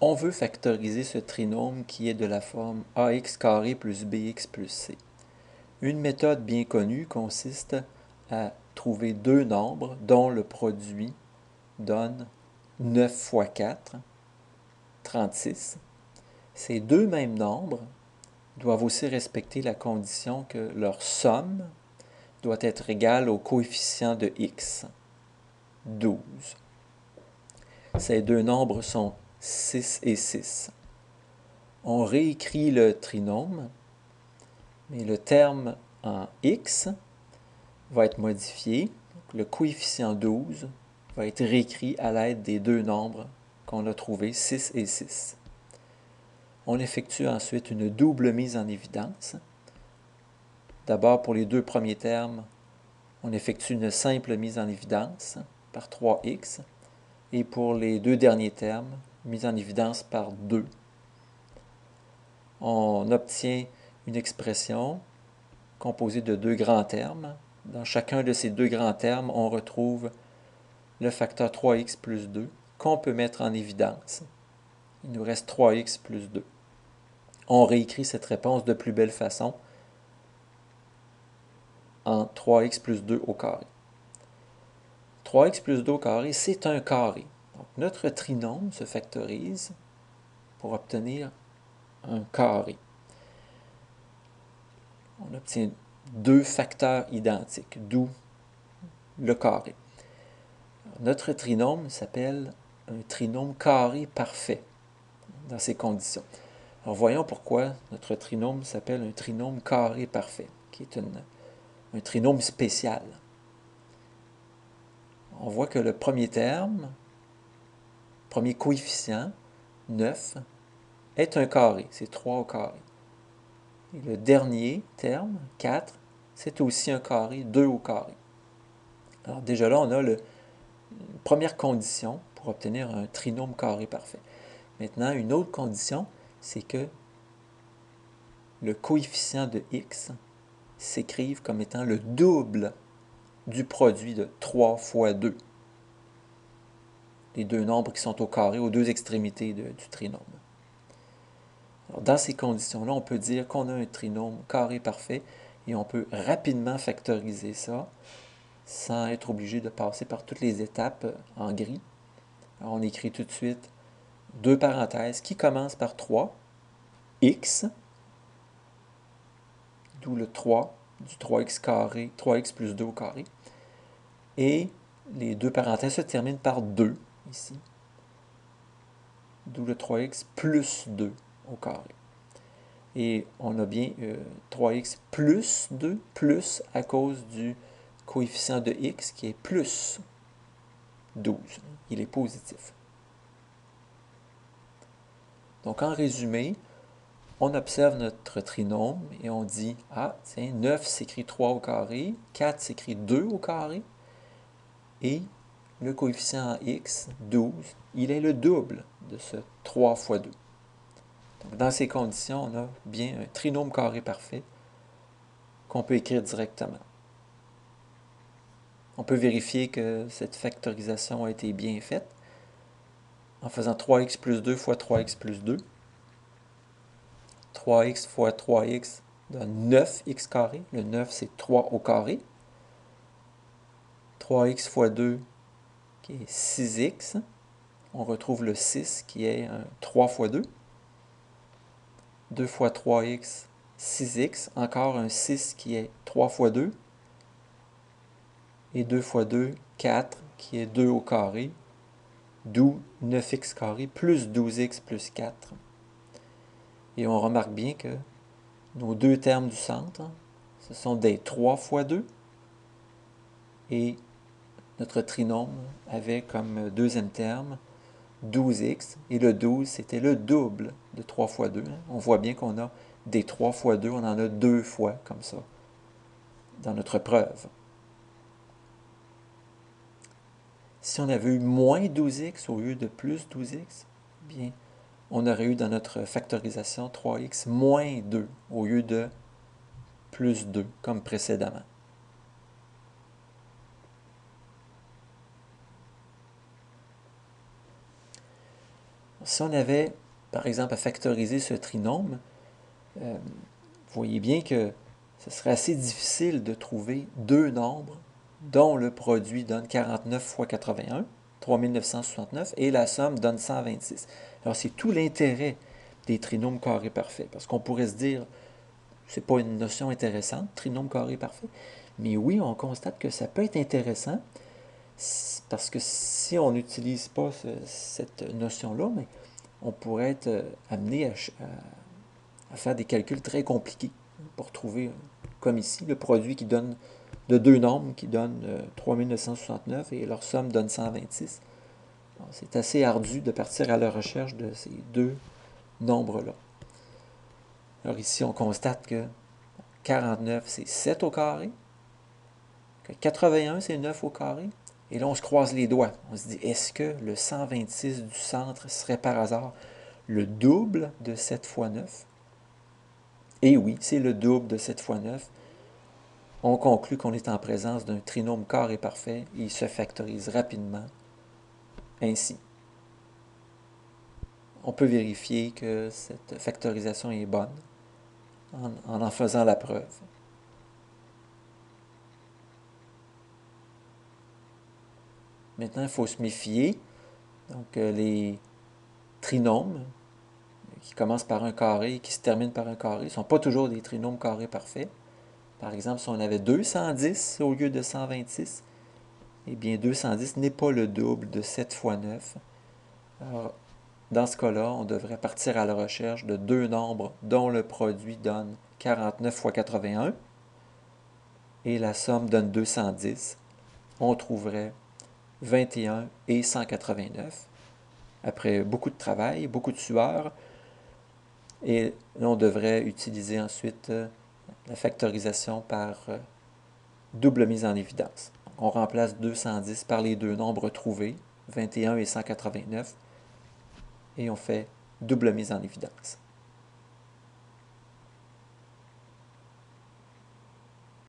On veut factoriser ce trinôme qui est de la forme ax carré plus bx plus c. Une méthode bien connue consiste à trouver deux nombres dont le produit donne 9 fois 4, 36. Ces deux mêmes nombres doivent aussi respecter la condition que leur somme doit être égale au coefficient de x, 12. Ces deux nombres sont 6 et 6. On réécrit le trinôme, mais le terme en x va être modifié. Donc, le coefficient 12 va être réécrit à l'aide des deux nombres qu'on a trouvés, 6 et 6. On effectue ensuite une double mise en évidence. D'abord, pour les deux premiers termes, on effectue une simple mise en évidence par 3x. Et pour les deux derniers termes, mise en évidence par 2. On obtient une expression composée de deux grands termes. Dans chacun de ces deux grands termes, on retrouve le facteur 3x plus 2 qu'on peut mettre en évidence. Il nous reste 3x plus 2. On réécrit cette réponse de plus belle façon en 3x plus 2 au carré. 3x plus 2 au carré, c'est un carré. Donc, notre trinôme se factorise pour obtenir un carré. On obtient deux facteurs identiques, d'où le carré. Notre trinôme s'appelle un trinôme carré parfait dans ces conditions. Alors voyons pourquoi notre trinôme s'appelle un trinôme carré parfait, qui est un trinôme spécial. On voit que le premier terme, premier coefficient, 9, est un carré, c'est 3 au carré. Et le dernier terme, 4, c'est aussi un carré, 2 au carré. Alors déjà là, on a la première condition pour obtenir un trinôme carré parfait. Maintenant, une autre condition, c'est que le coefficient de x s'écrive comme étant le double du produit de 3 fois 2. Les deux nombres qui sont au carré, aux deux extrémités du trinôme. Alors, dans ces conditions-là, on peut dire qu'on a un trinôme carré parfait et on peut rapidement factoriser ça sans être obligé de passer par toutes les étapes en gris. Alors, on écrit tout de suite deux parenthèses qui commencent par 3, x, d'où le 3 du 3x carré, 3x plus 2 au carré. Et les deux parenthèses se terminent par 2 ici, d'où le 3x plus 2 au carré. Et on a bien 3x plus 2, plus à cause du coefficient de x qui est plus 12. Il est positif. Donc en résumé, on observe notre trinôme et on dit, ah, tiens, 9 s'écrit 3 au carré, 4 s'écrit 2 au carré, et le coefficient x, 12, il est le double de ce 3 fois 2. Donc, dans ces conditions, on a bien un trinôme carré parfait qu'on peut écrire directement. On peut vérifier que cette factorisation a été bien faite en faisant 3x plus 2 fois 3x plus 2. 3x fois 3x donne 9x carré. Le 9, c'est 3 au carré. 3x fois 2, qui est 6x. On retrouve le 6, qui est 3 fois 2. 2 fois 3x, 6x. Encore un 6, qui est 3 fois 2. Et 2 fois 2, 4, qui est 2 au carré. D'où 9x carré plus 12x plus 4. Et on remarque bien que nos deux termes du centre, ce sont des 3 fois 2. Et notre trinôme avait comme deuxième terme 12x. Et le 12, c'était le double de 3 fois 2. On voit bien qu'on a des 3 fois 2, on en a deux fois comme ça dans notre preuve. Si on avait eu moins 12x au lieu de plus 12x, bien, on aurait eu dans notre factorisation 3x moins 2 au lieu de plus 2, comme précédemment. Si on avait, par exemple, à factoriser ce trinôme, vous voyez bien que ce serait assez difficile de trouver deux nombres dont le produit donne 49 fois 81, 3969, et la somme donne 126. Alors c'est tout l'intérêt des trinômes carrés parfaits, parce qu'on pourrait se dire, c'est pas une notion intéressante, trinôme carré parfait, mais oui, on constate que ça peut être intéressant, parce que si on n'utilise pas cette notion-là, mais on pourrait être amené à faire des calculs très compliqués pour trouver, comme ici, le produit qui donne de deux nombres qui donnent 3969 et leur somme donne 126. C'est assez ardu de partir à la recherche de ces deux nombres-là. Alors ici, on constate que 49, c'est 7 au carré, que 81, c'est 9 au carré, et là, on se croise les doigts. On se dit, est-ce que le 126 du centre serait par hasard le double de 7 fois 9? Et oui, c'est le double de 7 fois 9. On conclut qu'on est en présence d'un trinôme carré parfait et il se factorise rapidement ainsi. On peut vérifier que cette factorisation est bonne en faisant la preuve. Maintenant, il faut se méfier. Donc, les trinômes qui commencent par un carré et qui se terminent par un carré ne sont pas toujours des trinômes carrés parfaits. Par exemple, si on avait 210 au lieu de 126, eh bien 210 n'est pas le double de 7 fois 9. Alors, dans ce cas-là, on devrait partir à la recherche de deux nombres dont le produit donne 49 fois 81 et la somme donne 210. On trouverait 21 et 189. Après beaucoup de travail, beaucoup de sueur, et on devrait utiliser ensuite la factorisation par double mise en évidence. On remplace 210 par les deux nombres trouvés, 21 et 189, et on fait double mise en évidence.